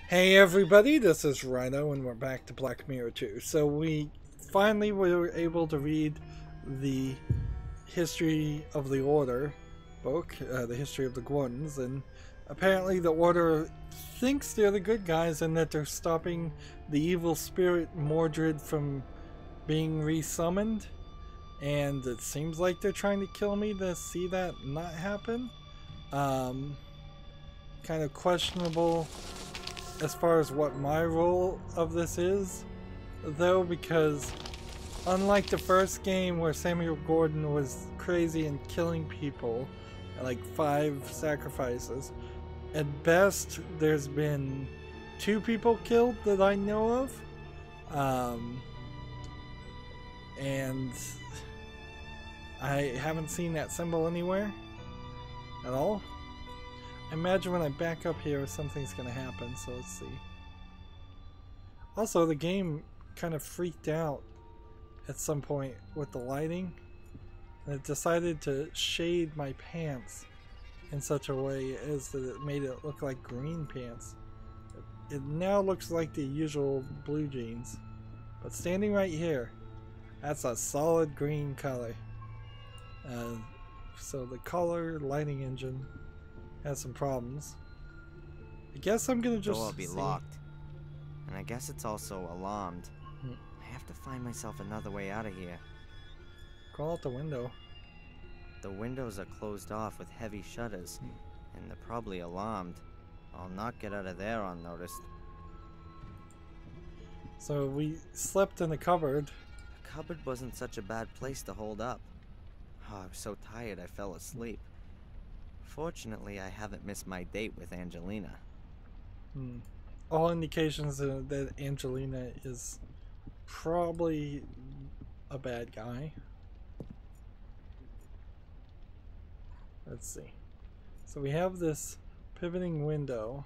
Hey everybody, this is Rydo and we're back to Black Mirror 2. So we finally were able to read the History of the Order book, the History of the Gwons, and apparently the Order thinks they're the good guys and that they're stopping the evil spirit Mordred from being resummoned. And it seems like they're trying to kill me to see that not happen. Kind of questionable as far as what my role of this is, though, because unlike the first game where Samuel Gordon was crazy and killing people, like 5 sacrifices, at best there's been 2 people killed that I know of, and I haven't seen that symbol anywhere at all. I imagine when I back up here something's gonna happen, so let's see. Also, the game kind of freaked out at some point with the lighting, and it decided to shade my pants in such a way as that it made it look like green pants. It now looks like the usual blue jeans, but standing right here, that's a solid green color. So the color lighting engine has some problems. I guess I'm gonna just Door will be locked, and I guess it's also alarmed. I have to find myself another way out of here. Crawl out the window. The windows are closed off with heavy shutters, and they're probably alarmed. I'll not get out of there unnoticed. So we slept in the cupboard. The cupboard wasn't such a bad place to hold up. Oh, I was so tired I fell asleep. Fortunately, I haven't missed my date with Angelina. All indications that Angelina is probably a bad guy. Let's see. So we have this pivoting window,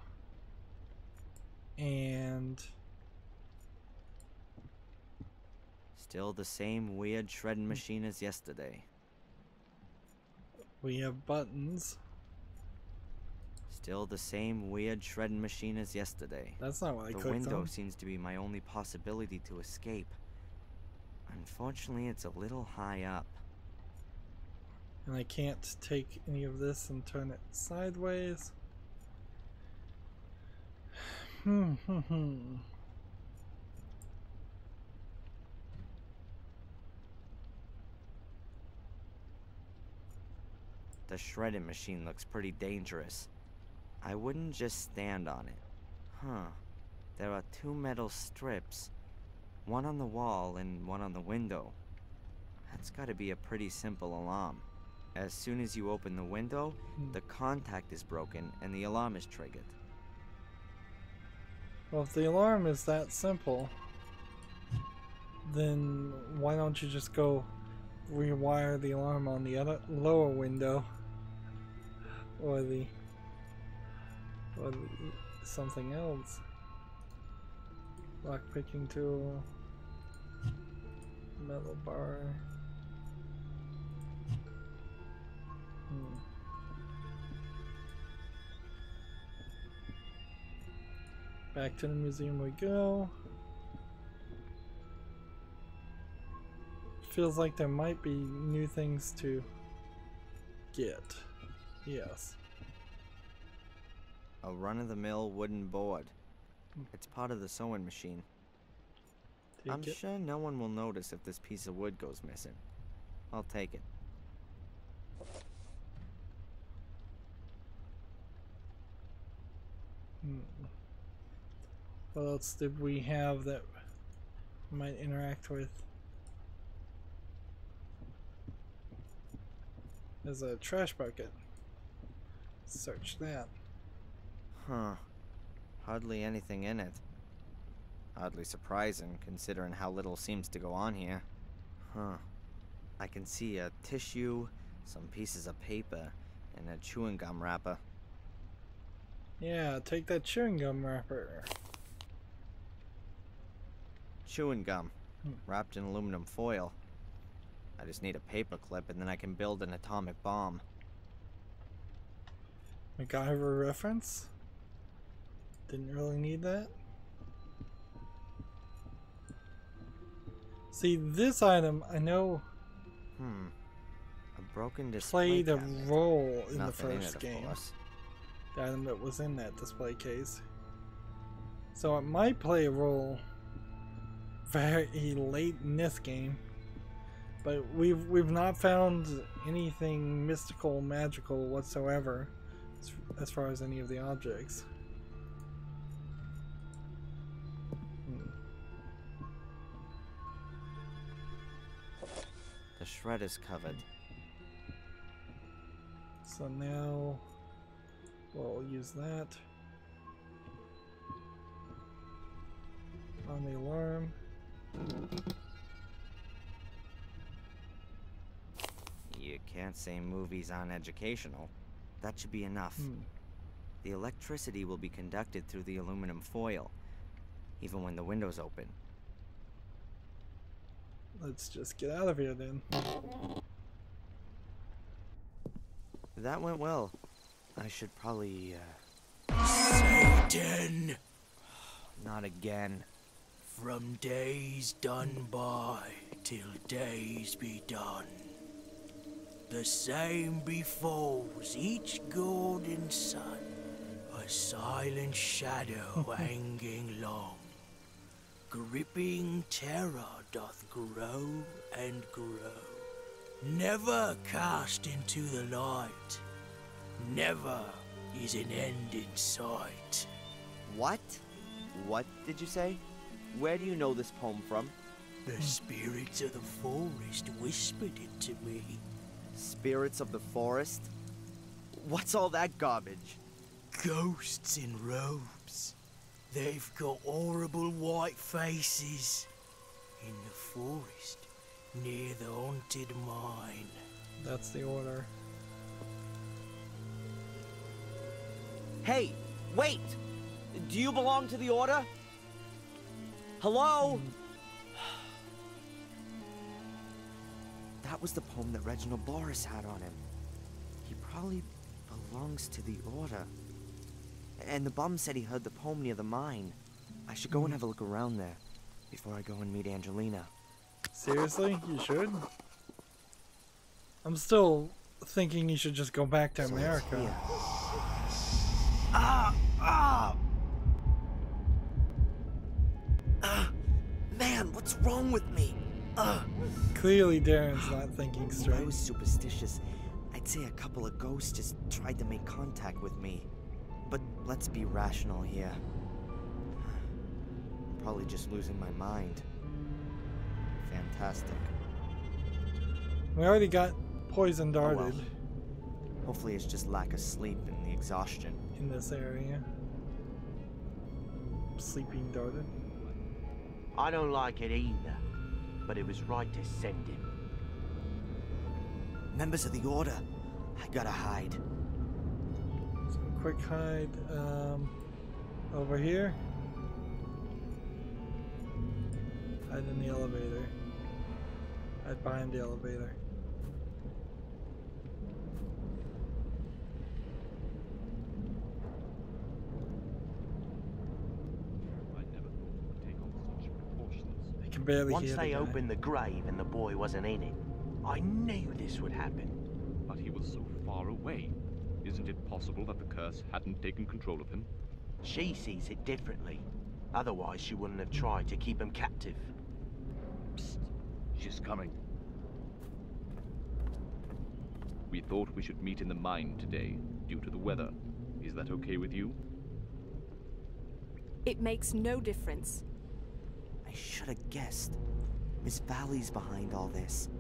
and Still the same weird shredding machine as yesterday. we have buttons. Still the same weird shredding machine as yesterday. That's not what I clicked on. The window seems to be my only possibility to escape. Unfortunately, it's a little high up. And I can't take any of this and turn it sideways. The shredding machine looks pretty dangerous. I wouldn't just stand on it. Huh. There are 2 metal strips. One on the wall and one on the window. That's gotta be a pretty simple alarm. As soon as you open the window, the contact is broken and the alarm is triggered. Well, if the alarm is that simple, then why don't you just go rewire the alarm on the other lower window, or something else? Lock picking tool, metal bar. Back to the museum we go. Feels like there might be new things to get. Yes. A run-of-the-mill wooden board. It's part of the sewing machine. I'm sure no one will notice if this piece of wood goes missing. I'll take it. What else did we have that might interact with? There's a trash bucket. Search that. Huh. Hardly anything in it. Oddly surprising, considering how little seems to go on here. Huh. I can see a tissue, some pieces of paper, and a chewing gum wrapper. Yeah, take that chewing gum wrapper. Chewing gum, wrapped in aluminum foil. I just need a paper clip and then I can build an atomic bomb. MacGyver reference? Didn't really need that. See, this item, I know A broken display played a cabinet. role in the Nothing in first it, of game. course. The item that was in that display case. So it might play a role very late in this game. But we've not found anything mystical, magical whatsoever as far as any of the objects. The shred is covered. So now we'll use that on the alarm. You can't say movies aren't educational. That should be enough. The electricity will be conducted through the aluminum foil, even when the window's open. Let's just get out of here then. That went well. I should probably, Satan, not again. from days done by till days be done. The same befalls each golden sun, a silent shadow hanging long. Gripping terror doth grow and grow, never cast into the light, never is an end in sight. What? What did you say? Where do you know this poem from? The spirits of the forest whispered it to me. Spirits of the forest? What's all that garbage? Ghosts in robes. They've got horrible white faces. In the forest, near the haunted mine. That's the order. Hey, wait! Do you belong to the Order? Hello? That was the poem that Reginald Boris had on him. He probably belongs to the Order. And the bum said he heard the poem near the mine. I should go and have a look around there before I go and meet Angelina. Seriously? You should? I'm still thinking you should just go back to So it's America. here. Man, what's wrong with me? Clearly Darren's not thinking If I straight. was superstitious, I'd say a couple of ghosts just tried to make contact with me. But let's be rational here. I'm probably just losing my mind. Fantastic. We already got poison Oh, darted well. Hopefully it's just lack of sleep and the exhaustion. in this area. Sleeping darted. I don't like it either, but it was right to send him. Members of the Order, I gotta hide. So quick hide over here. Hide in the elevator. Hide behind the elevator. I never thought it would take on such proportions. I can barely Once hear the they guy. opened the grave and the boy wasn't in it, I knew this would happen. But he was so far away. Isn't it possible that the curse hadn't taken control of him? She sees it differently. Otherwise, she wouldn't have tried to keep him captive. Psst. She's coming. We thought we should meet in the mine today, due to the weather. Is that okay with you? It makes no difference. I should have guessed. Miss Valley's behind all this.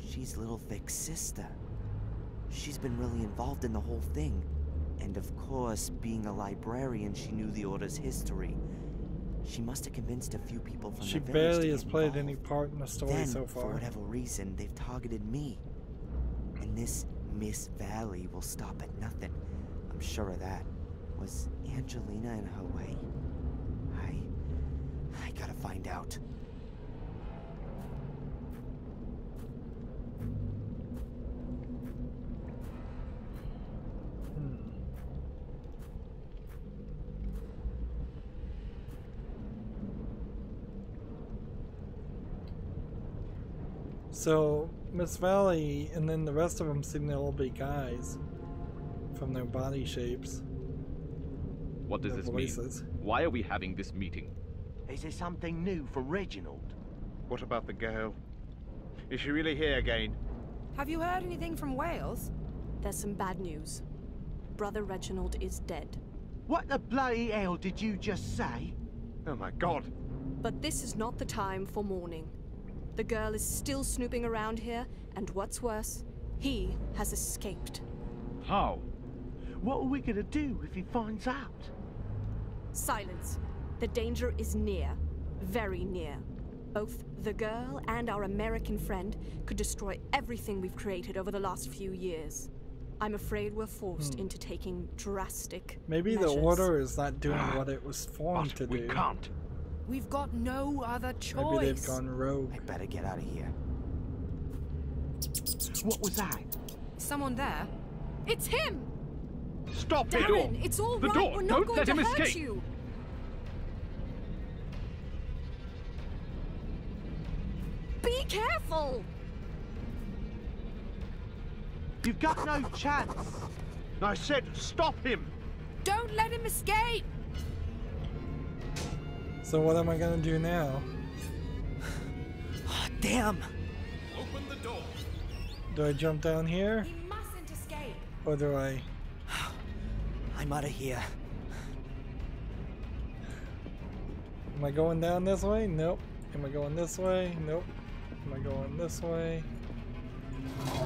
She's Little Vic's sister. She's been really involved in the whole thing. And of course, being a librarian, she knew the Order's history. She must have convinced a few people from She the village barely to has get played involved. any part in the story Then, so for far. whatever reason, they've targeted me. And this Miss Valley will stop at nothing. I'm sure of that. Was Angelina in her way? I gotta find out. So, Miss Valley and then the rest of them seem to all be guys from their body shapes. What does this mean? Why are we having this meeting? Is there something new from Reginald? What about the girl? Is she really here again? Have you heard anything from Wales? There's some bad news. Brother Reginald is dead. What the bloody hell did you just say? Oh my god. But this is not the time for mourning. The girl is still snooping around here, and what's worse, he has escaped. How? What are we gonna do if he finds out? Silence. The danger is near. Very near. Both the girl and our American friend could destroy everything we've created over the last few years. I'm afraid we're forced into taking drastic Maybe measures. the order is not doing what it was formed to we do. can't. We've got no other choice. Maybe they've gone rogue. I better get out of here. What was that? Someone there? It's him! Stop the door! Darren, it's all The right. door! We're not Don't going let to him hurt escape! you. Be careful! You've got no chance. I said stop him! Don't let him escape! So what am I gonna do now? Oh, damn! Open the door! Do I jump down here? He mustn't escape. Or do I... I'm out of here. Am I going down this way? Nope. Am I going this way? Nope. Am I going this way?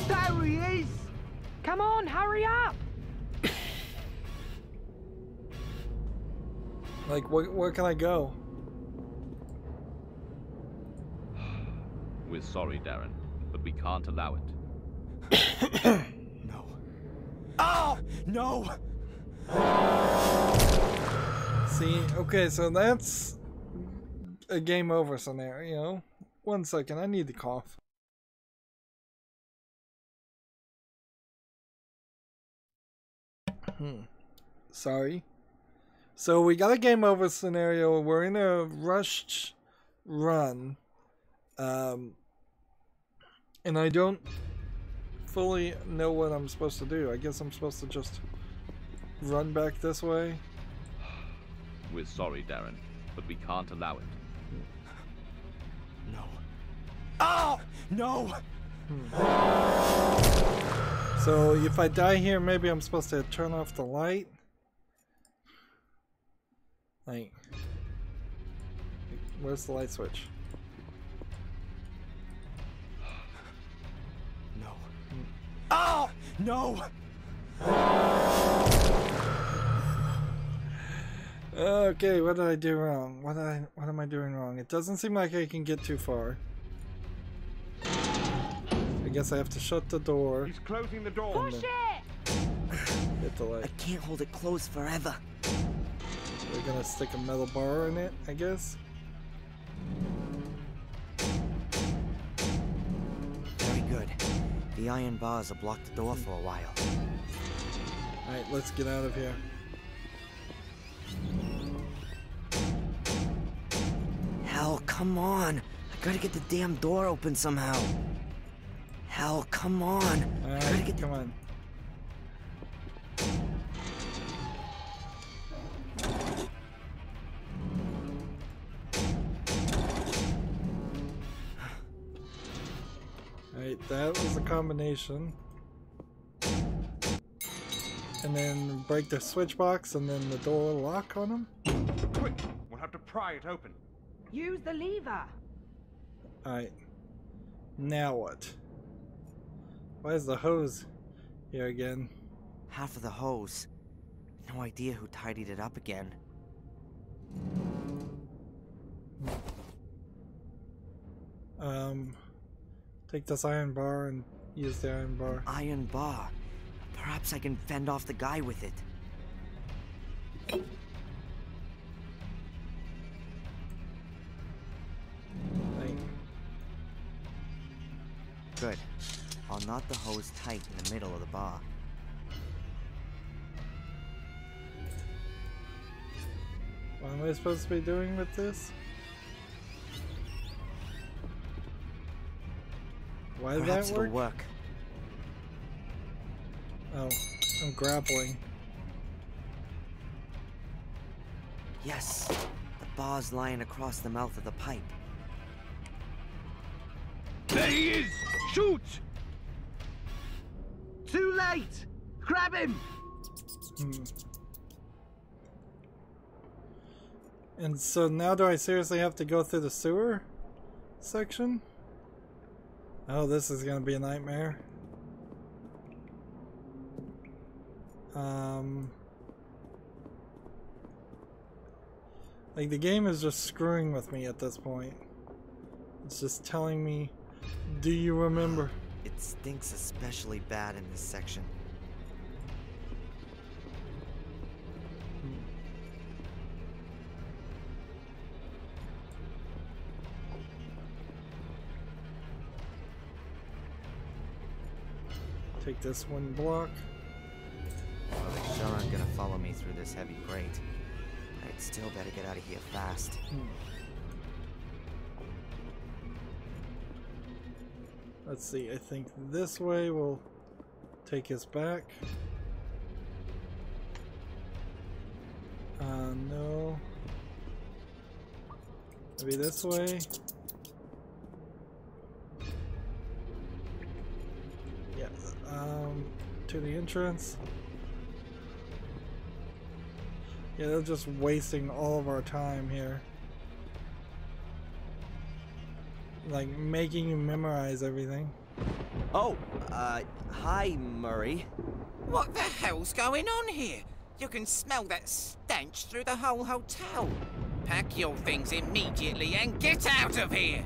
There he is! Come on, hurry up! Like, where can I go? We're sorry, Darren, but we can't allow it. No. Oh! No! See, okay, so that's a game over scenario. 1 second, I need to cough. Sorry. So we got a game over scenario. We're in a rushed run. And I don't fully know what I'm supposed to do. I guess I'm supposed to just run back this way. We're sorry, Darren, but we can't allow it. No. Oh! No! So if I die here, maybe I'm supposed to turn off the light. Like, where's the light switch? No. Oh! No! Okay, what did I do wrong? What am I doing wrong? It doesn't seem like I can get too far. I guess I have to shut the door. He's closing the door. Push it! Hit the light. I can't hold it closed forever. We're gonna stick a metal bar in it, I guess. Very good. The iron bars will block the door for a while. Alright, let's get out of here. Hell, come on. I gotta get the damn door open somehow. Hell, come on. I gotta Alright, get come on. Alright, that was the combination. And then break the switch box and then the door lock on them. Quick! We'll have to pry it open. Use the lever. Alright. Now what? Why is the hose here again? half of the hose. No idea who tidied it up again. Take this iron bar and use the iron bar. Iron bar. Perhaps I can fend off the guy with it. Good. I'll knot the hose tight in the middle of the bar. What am I supposed to be doing with this? Why did Perhaps that it'll work? work. Oh, I'm grappling. Yes, the bar's lying across the mouth of the pipe. There he is! Shoot! Too late! Grab him! And so now do I seriously have to go through the sewer section? Oh, this is gonna be a nightmare. Like, the game is just screwing with me at this point. It's just telling me, do you remember? It stinks especially bad in this section. Take this one block. Well, they sure aren't gonna follow me through this heavy grate. I'd still better get out of here fast. Let's see, I think this way will take us back. No. Maybe this way. Yeah, to the entrance. Yeah, they're just wasting all of our time here. Like, making you memorize everything. Oh, hi, Murray. What the hell's going on here? You can smell that stench through the whole hotel. Pack your things immediately and get out of here!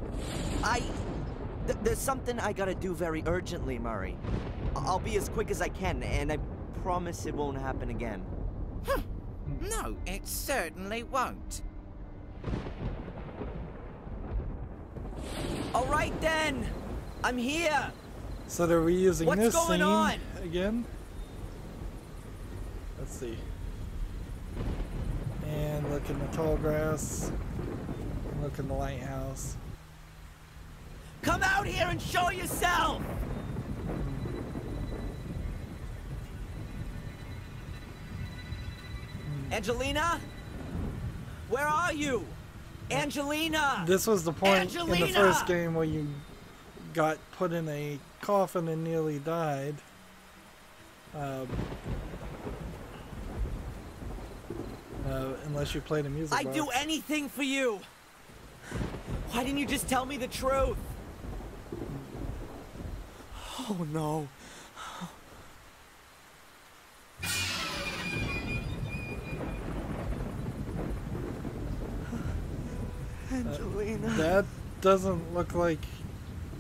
There's something I gotta do very urgently, Murray. I'll be as quick as I can, and I promise it won't happen again. No, it certainly won't. All right then, I'm here. So they're reusing What's this going scene on? again. Let's see. And look in the tall grass. And look in the lighthouse. Come out here and show yourself. Angelina, where are you? Angelina! This was the point in the Angelina! first game where you got put in a coffin and nearly died. Unless you played a music I'd box. do anything for you. Why didn't you just tell me the truth? Oh no. Angelina. That doesn't look like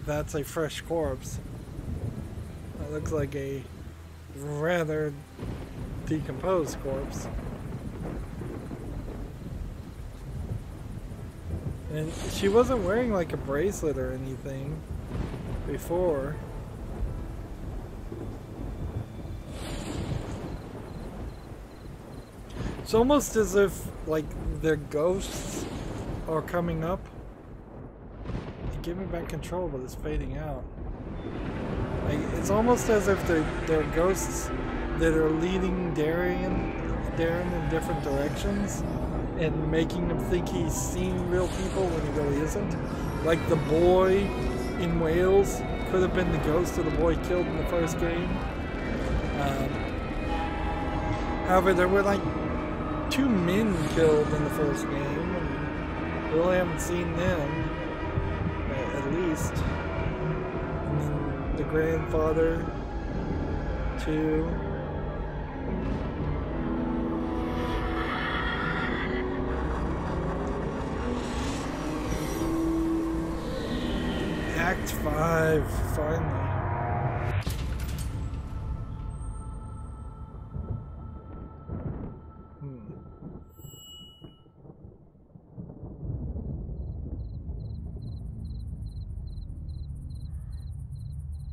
that's a fresh corpse. That looks like a rather decomposed corpse. And she wasn't wearing like a bracelet or anything before. It's almost as if like their ghosts are coming up. Give me back control, but it's fading out. Like, it's almost as if they're ghosts that are leading Darren in different directions and making him think he's seeing real people when he really isn't. Like the boy in Wales could have been the ghost of the boy killed in the first game. However, there were like 2 men killed in the first game, and we really haven't seen them, at least. And then the grandfather, too. Act 5, finally.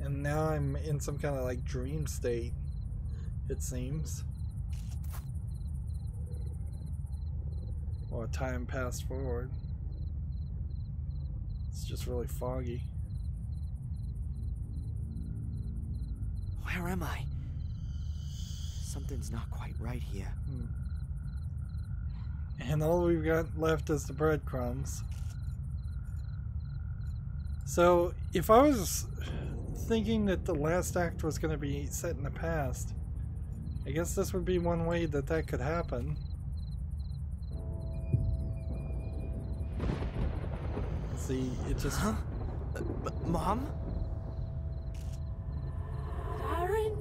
And now I'm in some kind of like dream state, it seems. Or time passed forward. It's just really foggy. Where am I? Something's not quite right here. And all we've got left is the breadcrumbs. So, if I was thinking that the last act was going to be set in the past, I guess this would be one way that that could happen. See, it just... Huh? Mom? Darren?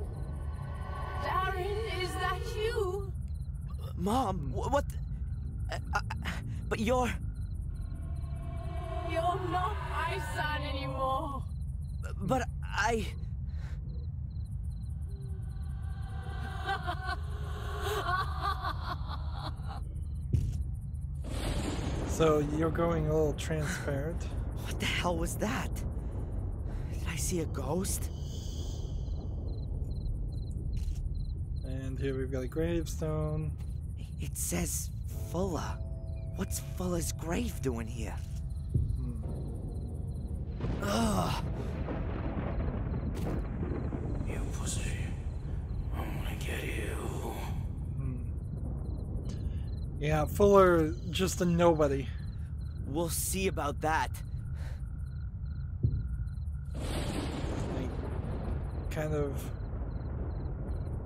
Darren, is that you? Mom, what? But you're... You're not my son anymore. But I... So you're going a little transparent. What the hell was that? Did I see a ghost? And here we've got a gravestone. It says Fuller. What's Fuller's grave doing here? Ugh. You pussy. I'm gonna get you. Yeah, Fuller, just a nobody. We'll see about that. Like, kind of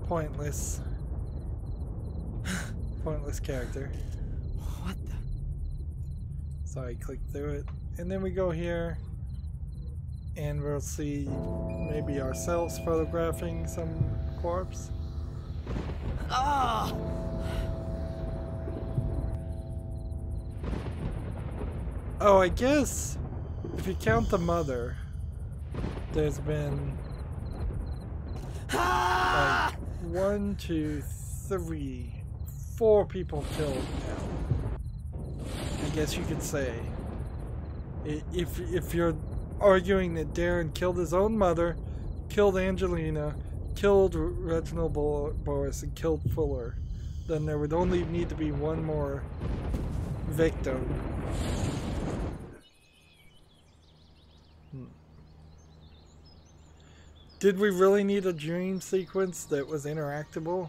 pointless. Pointless character. What the? So I click through it. And then we go here. And we'll see maybe ourselves photographing some corpse. Ah! Oh, I guess if you count the mother, there's been like 1, 2, 3, 4 people killed now. I guess you could say, if you're arguing that Darren killed his own mother, killed Angelina, killed Reginald Boris, and killed Fuller, then there would only need to be one more victim. Did we really need a dream sequence that was interactable?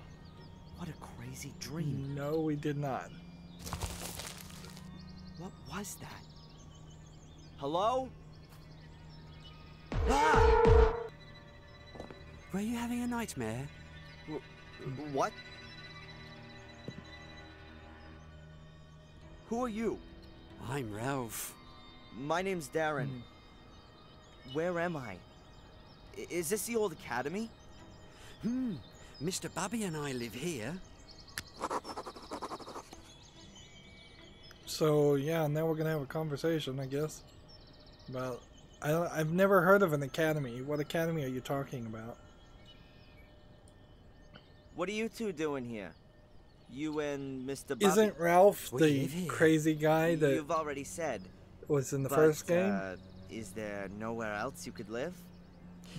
What a crazy dream. No, we did not. What was that? Hello? Ah! Were you having a nightmare? What? Who are you? I'm Ralph. My name's Darren. Where am I? Is this the old academy? Mr. Bubby and I live here. So yeah, now we're gonna have a conversation, I guess. About I've never heard of an academy. What academy are you talking about? What are you two doing here? You and Mr. Bubby? Isn't Ralph We the live here. crazy guy that You've already said. was in the But, first game? Is there nowhere else you could live?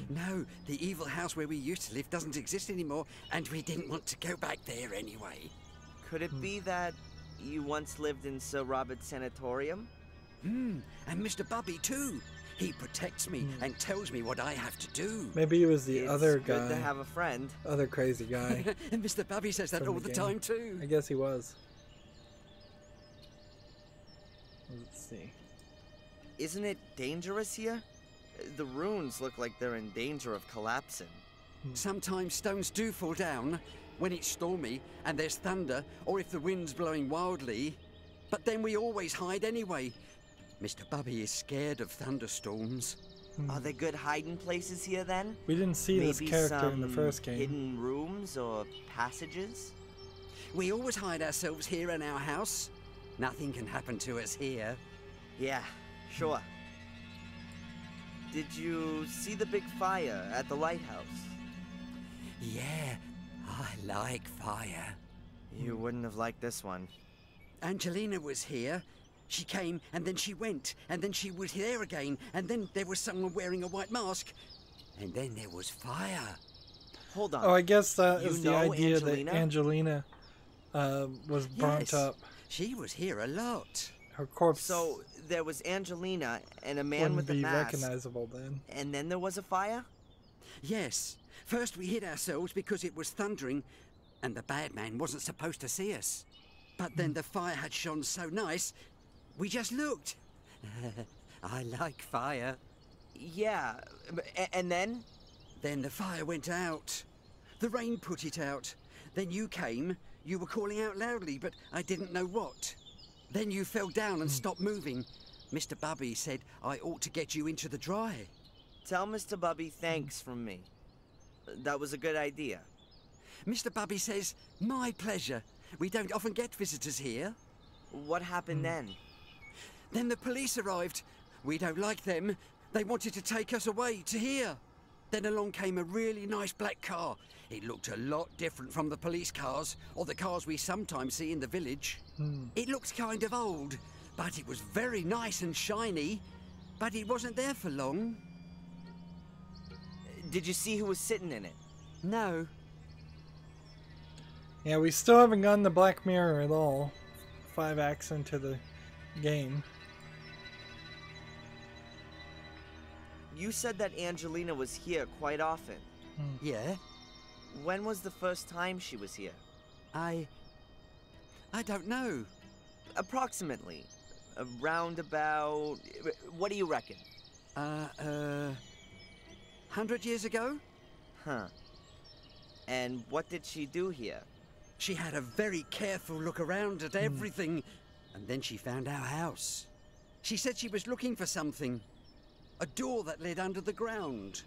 No, the evil house where we used to live doesn't exist anymore, and we didn't want to go back there anyway. Could it be that you once lived in Sir Robert's sanatorium? And Mr. Bubby too. He protects me and tells me what I have to do. Maybe it was the It's other good to guy, have a friend. other crazy guy. And Mr. Bubby says that From all the the game. time too. I guess he was. Let's see. Isn't it dangerous here? The ruins look like they're in danger of collapsing. Sometimes stones do fall down when it's stormy and there's thunder, or if the wind's blowing wildly. But then we always hide anyway. Mr. Bubby is scared of thunderstorms. Are there good hiding places here then? We didn't see this Maybe character in the some first game. hidden rooms or passages? We always hide ourselves here in our house. Nothing can happen to us here. Yeah, sure. Did you see the big fire at the lighthouse? Yeah, I like fire. You wouldn't have liked this one. Angelina was here. She came, and then she went, and then she was there again, and then there was someone wearing a white mask, and then there was fire. Hold on. Oh, I guess that You is the know idea Angelina? that Angelina was burnt Yes, up. she was here a lot. Her corpse So there was Angelina and a man wouldn't with a be mask. recognizable then. And then there was a fire? Yes. First we hid ourselves because it was thundering, and the bad man wasn't supposed to see us. But then the fire had shone so nice, we just looked. I like fire. Yeah, and then? Then the fire went out. The rain put it out. Then you came. You were calling out loudly, but I didn't know what. Then you fell down and stopped moving. Mr. Bubby said I ought to get you into the dry. Tell Mr. Bubby thanks from me. That was a good idea. Mr. Bubby says, my pleasure. We don't often get visitors here. What happened then? Then the police arrived. We don't like them. They wanted to take us away to here. Then along came a really nice black car. It looked a lot different from the police cars, or the cars we sometimes see in the village. It looked kind of old, but it was very nice and shiny. But it wasn't there for long. Did you see who was sitting in it? No. Yeah, we still haven't gotten the Black Mirror at all. 5 acts into the game. You said that Angelina was here quite often. Yeah? When was the first time she was here? I don't know. Approximately. Around about... What do you reckon? 100 years ago? Huh. And what did she do here? She had a very careful look around at everything, and then she found our house. She said she was looking for something. A door that led under the ground.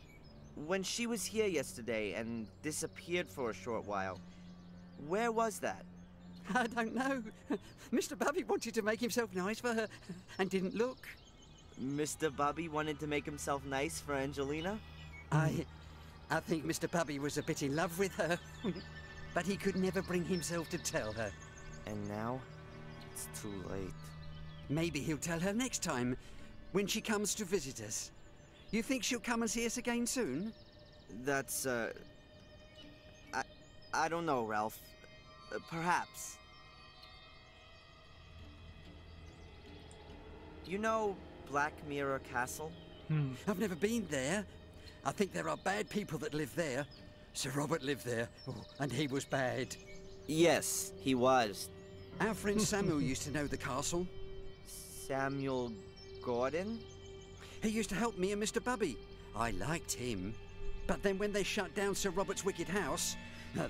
When she was here yesterday and disappeared for a short while, where was that? I don't know. Mr. Bubby wanted to make himself nice for her and didn't look. Mr. Bubby wanted to make himself nice for Angelina? I think Mr. Bubby was a bit in love with her, but he could never bring himself to tell her. And now, it's too late. Maybe he'll tell her next time, when she comes to visit us. You think she'll come and see us again soon? That's, I don't know, Ralph. Perhaps. You know Black Mirror Castle? I've never been there. I think there are bad people that live there. Sir Robert lived there, and he was bad. Yes, he was. Our friend Samuel used to know the castle. Samuel Gordon? He used to help me and Mr. Bubby. I liked him. But then when they shut down Sir Robert's wicked house,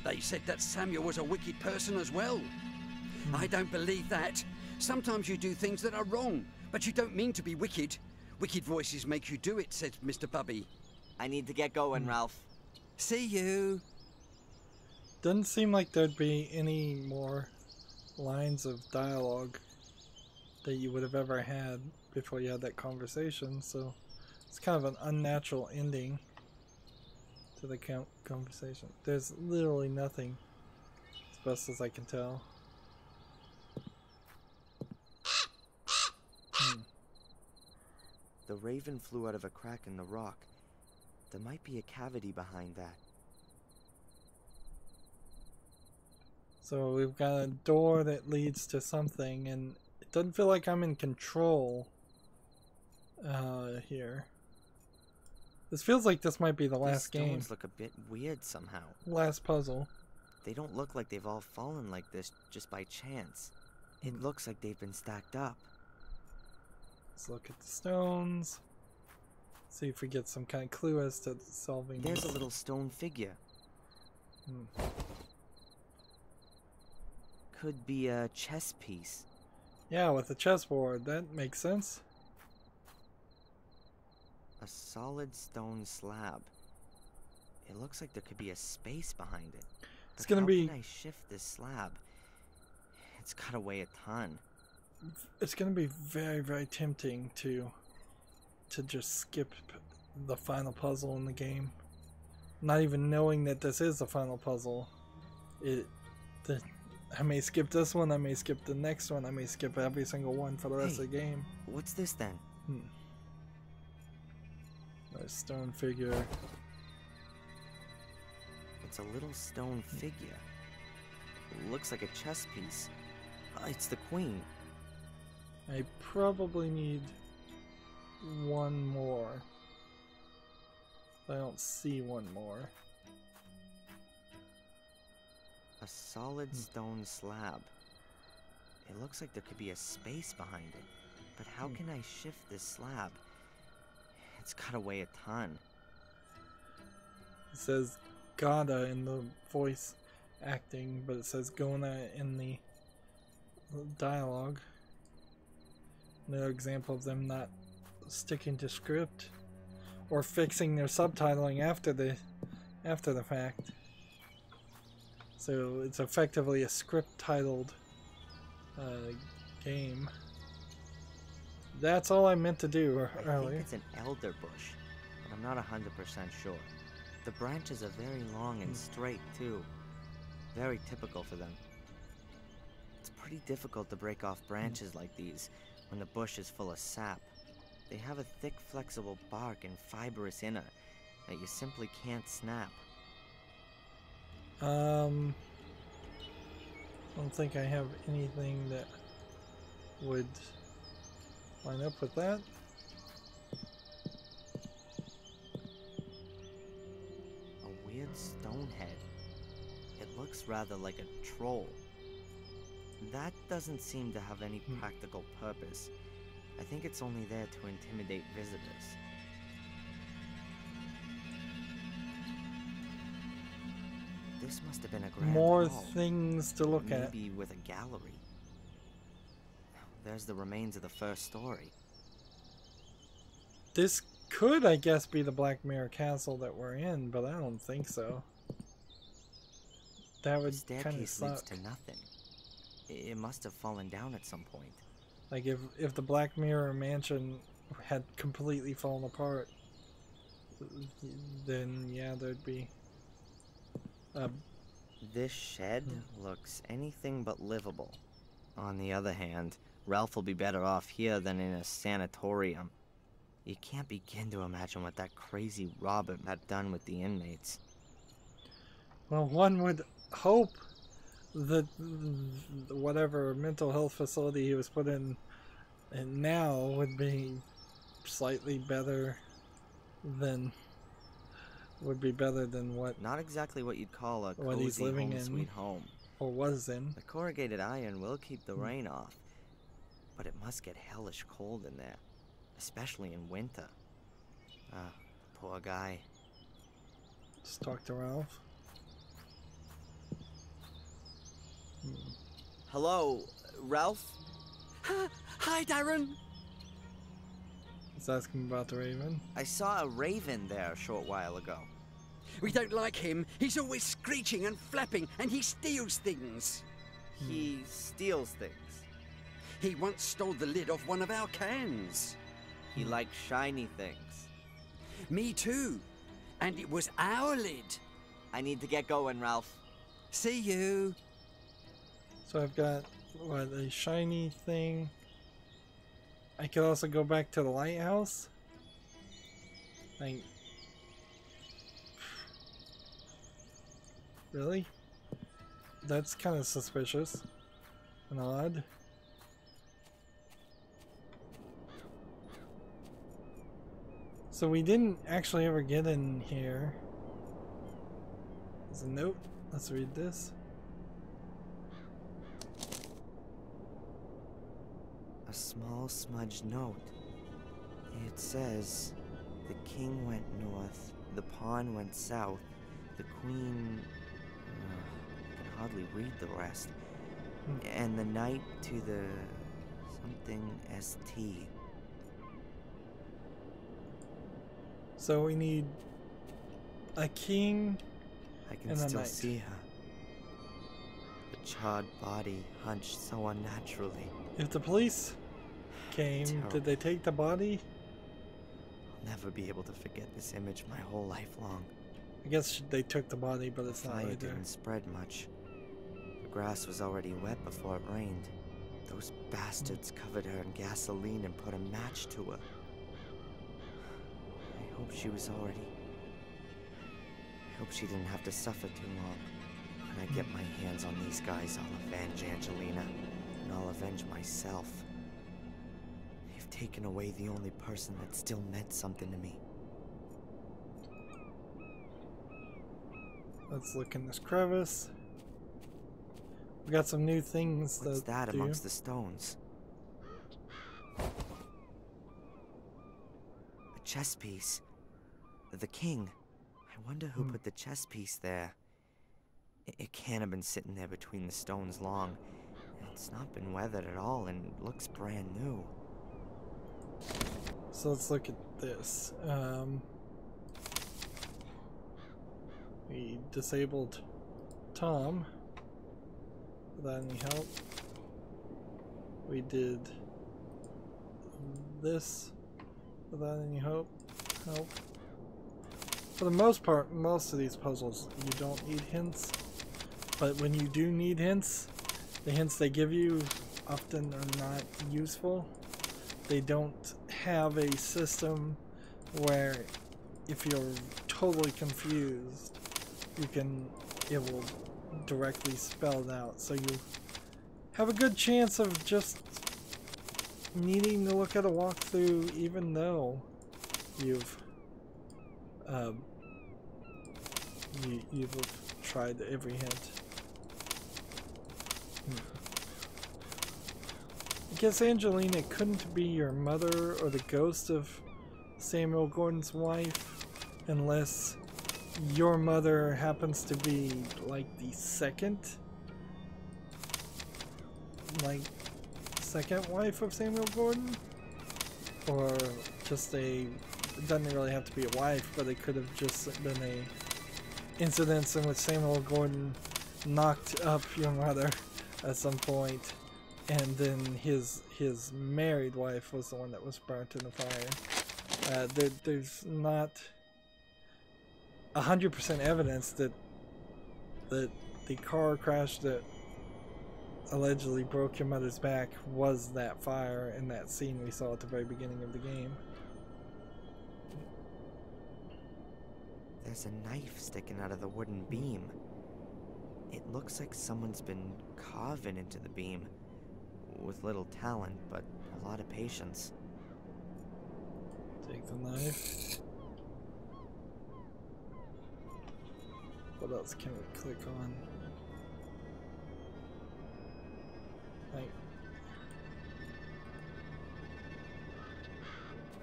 they said that Samuel was a wicked person as well. I don't believe that. Sometimes you do things that are wrong, but you don't mean to be wicked. Wicked voices make you do it, said Mr. Bubby. I need to get going, Ralph. See you. Doesn't seem like there'd be any more lines of dialogue that you would have ever had before you had that conversation, so it's kind of an unnatural ending to the conversation. There's literally nothing, as best as I can tell. The raven flew out of a crack in the rock. There might be a cavity behind that. So we've got a door that leads to something, and it doesn't feel like I'm in control here. This feels like this might be the last game. These stones look a bit weird somehow. Last puzzle. They don't look like they've all fallen like this just by chance. It looks like they've been stacked up. Let's look at the stones. See if we get some kind of clue as to solving There's this. a little stone figure. Could be a chess piece. Yeah, with a chessboard. That makes sense. A solid stone slab. It looks like there could be a space behind it. It's gonna be... How can I shift this slab? It's gotta weigh a ton. It's gonna be very, very tempting to just skip the final puzzle in the game. Not even knowing that this is the final puzzle. I may skip this one, I may skip the next one, I may skip every single one for the rest of the game. What's this then? A stone figure. It's a little stone figure. It looks like a chess piece. It's the queen. I probably need one more. I don't see one more. A solid stone slab. It looks like there could be a space behind it. But how can I shift this slab? It's gotta weigh a ton. It says Gada in the voice acting, but it says Gona in the dialogue. Another example of them not sticking to script or fixing their subtitling after the fact. So it's effectively a script-titled game. That's all I meant to do earlier. I think it's an elder bush, but I'm not 100% sure. The branches are very long and straight, too. Very typical for them. It's pretty difficult to break off branches like these when the bush is full of sap. They have a thick, flexible bark and fibrous inner that you simply can't snap. I don't think I have anything that would line up with that. A weird stone head. It looks rather like a troll. That doesn't seem to have any practical purpose. I think it's only there to intimidate visitors. This must have been a grand More hall. things to look at. Maybe with a gallery. There's the remains of the first story. This could, I guess, be the Black Mirror Castle that we're in, but I don't think so. That would The kind of staircase leads suck. to nothing. It must have fallen down at some point. Like if the Black Mirror mansion had completely fallen apart, then yeah, there'd be. This shed looks anything but livable. On the other hand, Ralph will be better off here than in a sanatorium. You can't begin to imagine what that crazy Robert had done with the inmates. Well, one would hope that whatever mental health facility he was put in and now would be slightly better than what Not exactly what you'd call a what he's cozy living home in. sweet home. Or was in. The corrugated iron will keep the rain off, but it must get hellish cold in there, especially in winter. Poor guy. Just talk to Ralph. Hello, Ralph? Hi, Darren. He's asking about the Raven. I saw a raven there a short while ago. We don't like him. He's always screeching and flapping, and he steals things. He steals things. He once stole the lid off one of our cans. He likes shiny things. Me too. And it was our lid. I need to get going, Ralph. See you. So I've got, what, a shiny thing. I could also go back to the lighthouse. Like, really? That's kind of suspicious and odd. So we didn't actually ever get in here. There's a note. Let's read this. A small smudged note. It says, the king went north, the pawn went south, the queen... I can hardly read the rest. And the knight to the... something ST. So we need a king I can and a still knight. see her. The charred body hunched so unnaturally. If the police came, Terrible. did they take the body? I'll never be able to forget this image my whole life long. I guess they took the body, but it's The not fire right there. didn't spread much. The grass was already wet before it rained. Those bastards covered her in gasoline and put a match to her. I hope she was already... I hope she didn't have to suffer too long. When I get my hands on these guys, I'll avenge Angelina. And I'll avenge myself. They've taken away the only person that still meant something to me. Let's look in this crevice. We got some new things. What's that amongst the stones? A chess piece. The king. I wonder who put the chess piece there. It can't have been sitting there between the stones long. It's not been weathered at all and looks brand new. So let's look at this. We disabled Tom. Without any help. We did this without any help. For the most part, most of these puzzles you don't need hints, but when you do need hints, the hints they give you often are not useful. They don't have a system where if you're totally confused, it will directly spell it out, so you have a good chance of just needing to look at a walkthrough even though you've tried every hint. I guess Angelina couldn't be your mother or the ghost of Samuel Gordon's wife unless your mother happens to be like the second wife of Samuel Gordon, or just it doesn't really have to be a wife, but it could have just been a incident in which Samuel Gordon knocked up your mother at some point, and then his married wife was the one that was burnt in the fire. There's not 100% evidence that the car crash that allegedly broke your mother's back was that fire in that scene we saw at the very beginning of the game. There's a knife sticking out of the wooden beam. It looks like someone's been carving into the beam with little talent, but a lot of patience. Take the knife. What else can we click on? Right.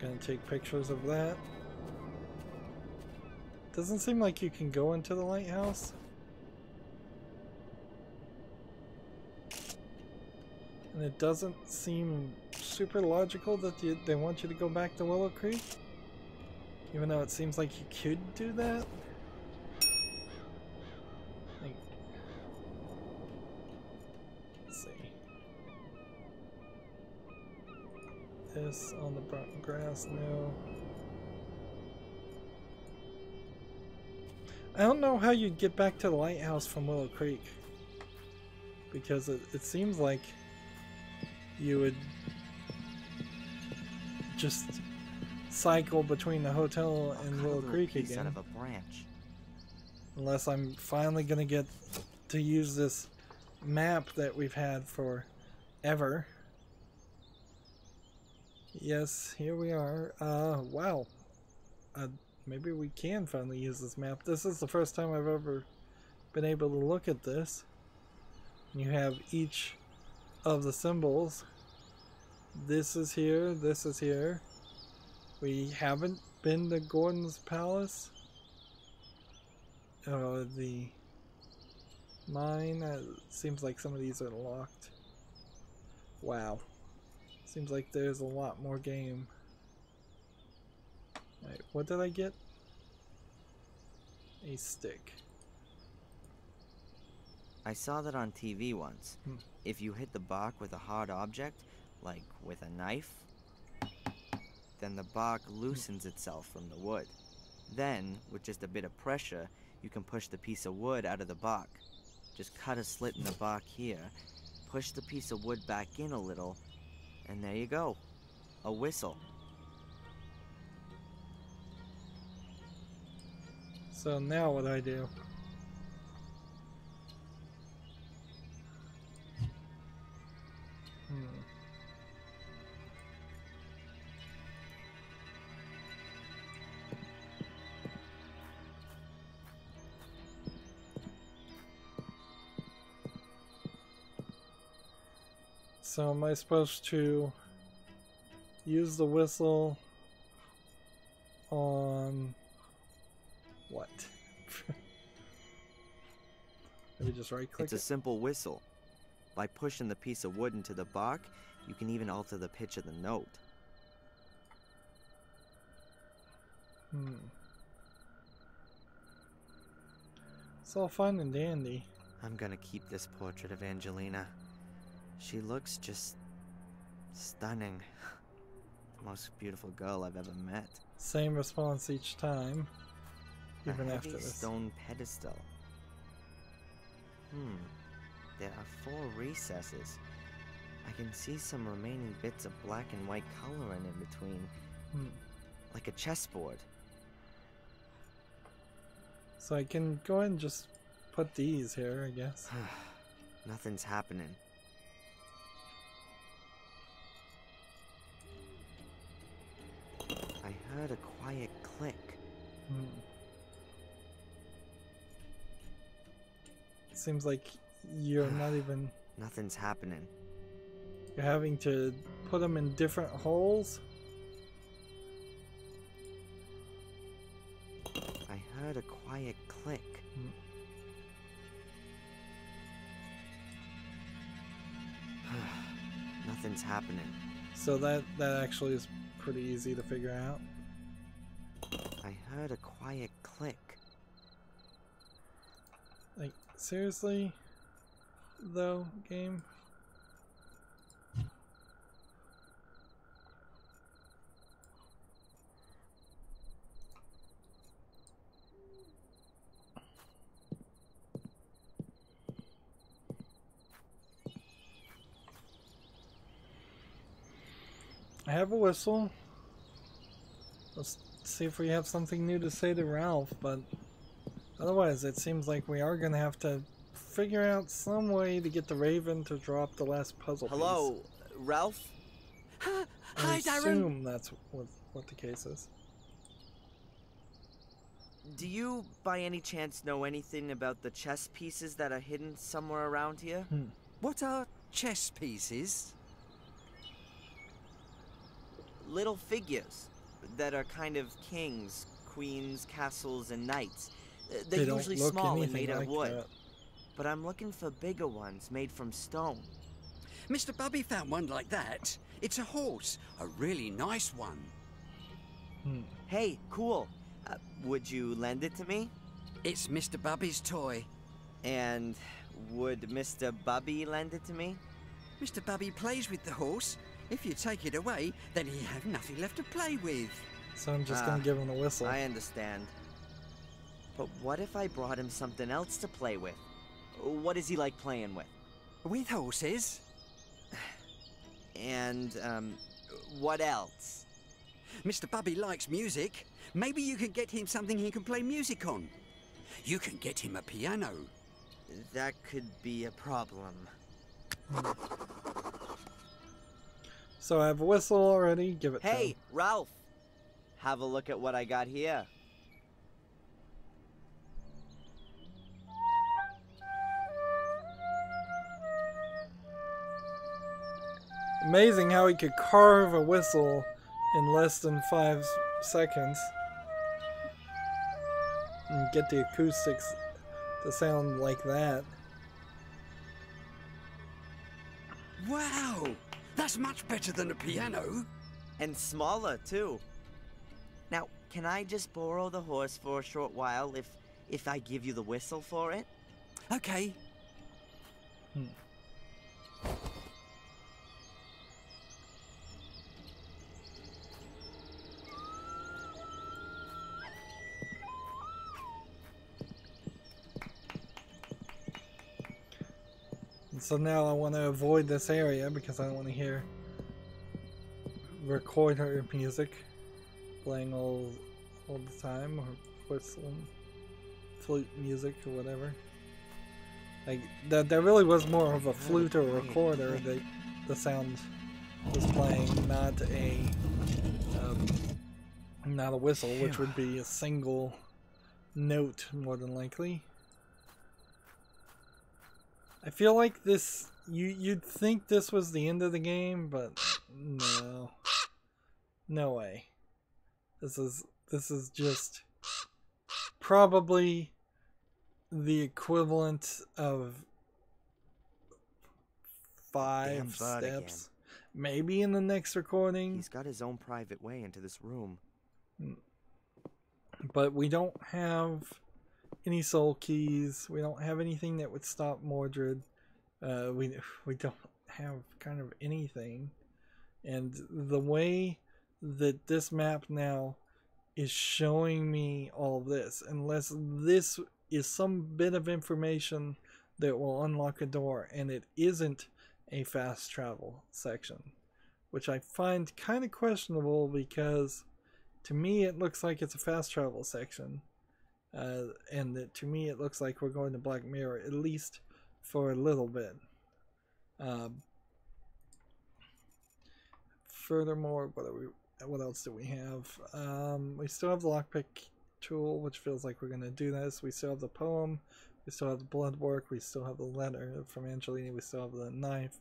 Gonna take pictures of that. Doesn't seem like you can go into the lighthouse. And it doesn't seem super logical that they want you to go back to Willow Creek. Even though it seems like you could do that. Let's see. This on the grass, no. I don't know how you'd get back to the lighthouse from Willow Creek. Because it seems like you would just cycle between the hotel and Willow Creek again. Out of a branch. Unless I'm finally gonna get to use this map that we've had forever. Yes, here we are. Wow. Maybe we can finally use this map. This is the first time I've ever been able to look at this. You have each of the symbols. This is here, this is here. We haven't been to Gordon's Palace. The mine, seems like some of these are locked. Wow. Seems like there's a lot more game. Alright, what did I get? A stick. I saw that on TV once. If you hit the bark with a hard object, like with a knife, then the bark loosens itself from the wood. Then, with just a bit of pressure, you can push the piece of wood out of the bark. Just cut a slit in the bark here, push the piece of wood back in a little, and there you go. A whistle. So now what do I do? So am I supposed to use the whistle on what? Maybe just right click It's a simple whistle. By pushing the piece of wood into the bark, you can even alter the pitch of the note. It's all fun and dandy. I'm gonna keep this portrait of Angelina. She looks just stunning. The most beautiful girl I've ever met. Same response each time, even a after heavy this. stone pedestal. There are 4 recesses. I can see some remaining bits of black and white coloring in between. Like a chessboard. So I can go ahead and just put these here, I guess. Nothing's happening. I heard a quiet click. It seems like you're not even... Nothing's happening. You're having to put them in different holes? I heard a quiet click. Nothing's happening. So that actually is pretty easy to figure out. I heard a quiet click. Like, seriously? Though, game? I have a whistle. Let's see if we have something new to say to Ralph, but otherwise it seems like we are going to have to figure out some way to get the Raven to drop the last puzzle Hello, Ralph? piece. Hi, I Darren. assume that's what the case is. Do you, by any chance, know anything about the chess pieces that are hidden somewhere around here? What are chess pieces? Little figures that are kind of kings, queens, castles, and knights. They're They don't usually look small and anything made out of like wood. that. But I'm looking for bigger ones made from stone. Mr. Bubby found one like that. It's a horse, a really nice one. Hey, cool. Would you lend it to me? It's Mr. Bubby's toy. And would Mr. Bubby lend it to me? Mr. Bubby plays with the horse. If you take it away, then he have nothing left to play with. So I'm just going to give him a whistle. I understand. But what if I brought him something else to play with? What is he like playing with? With horses? And, what else? Mr. Bubby likes music. Maybe you can get him something he can play music on. You can get him a piano. That could be a problem. So I have a whistle already. Give it to him. Hey, Ralph! Have a look at what I got here. Amazing how he could carve a whistle in less than 5 seconds. And get the acoustics to sound like that. Wow! That's much better than a piano. And smaller, too. Now, can I just borrow the horse for a short while if I give you the whistle for it? Okay. And so now I want to avoid this area because I don't want to hear recorder music playing all the time, or whistling, flute music or whatever. Like that really was more of a flute or recorder that the sound was playing, not a whistle, which would be a single note more than likely. I feel like this, you'd think this was the end of the game, but no. No way. This is just probably the equivalent of 5 steps. Maybe in the next recording. He's got his own private way into this room. But we don't have any soul keys. We don't have anything that would stop Mordred. We don't have kind of anything. And the way that this map now is showing me all this, unless this is some bit of information that will unlock a door, and it isn't a fast travel section, which I find kind of questionable, because to me it looks like it's a fast travel section, and that to me it looks like we're going to Black Mirror, at least for a little bit. Furthermore, what else do we have? We still have the lockpick tool, which feels like we're going to do this. We still have the poem. We still have the blood work. We still have the letter from Angelina. We still have the knife.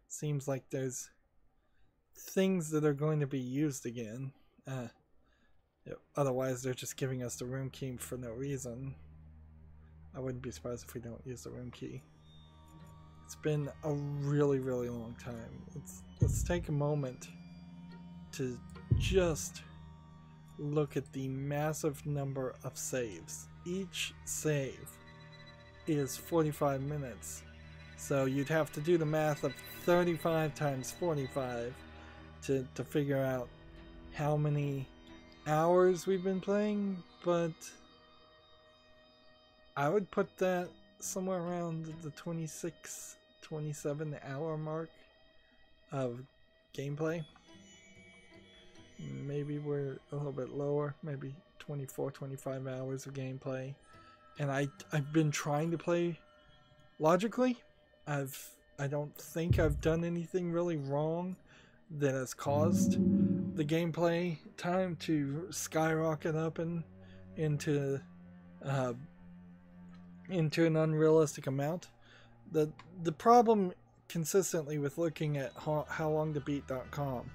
Seems like there's things that are going to be used again. Otherwise, they're just giving us the room key for no reason. I wouldn't be surprised if we don't use the room key. It's been a really, really long time. Let's take a moment to just look at the massive number of saves. Each save is 45 minutes. So you'd have to do the math of 35 times 45 to figure out how many hours we've been playing, but I would put that somewhere around the 26, 27 hour mark of gameplay. Maybe we're a little bit lower, maybe 24, 25 hours of gameplay. And I've been trying to play logically. I don't think I've done anything really wrong that has caused the gameplay time to skyrocket up and into an unrealistic amount. The problem consistently with looking at howlongtobeat.com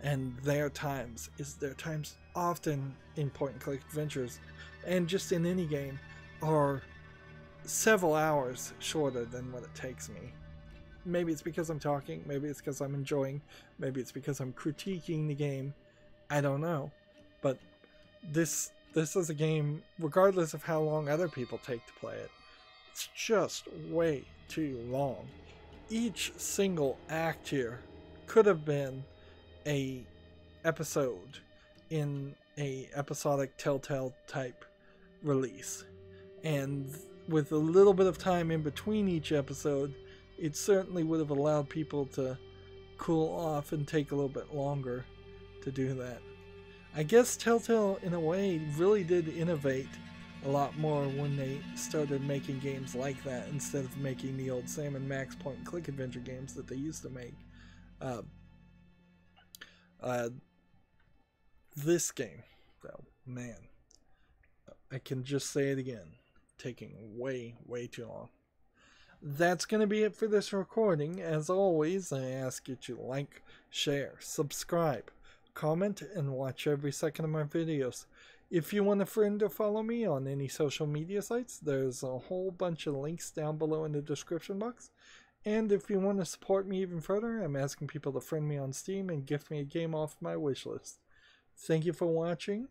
and their times is their times often in point and click adventures, and just in any game, are several hours shorter than what it takes me. Maybe it's because I'm talking, maybe it's because I'm enjoying, maybe it's because I'm critiquing the game. I don't know. But this is a game, regardless of how long other people take to play it, it's just way too long. Each single act here could have been a episode in a episodic Telltale type release. And with a little bit of time in between each episode, it certainly would have allowed people to cool off and take a little bit longer to do that. I guess Telltale, in a way, really did innovate a lot more when they started making games like that, instead of making the old Sam and Max point-and-click adventure games that they used to make. This game, though, man, I can just say it again, taking way, way too long. That's going to be it for this recording. As always, I ask you to like, share, subscribe, comment, and watch every second of my videos. If you want a friend to follow me on any social media sites, there's a whole bunch of links down below in the description box. And if you want to support me even further, I'm asking people to friend me on Steam and gift me a game off my wishlist. Thank you for watching.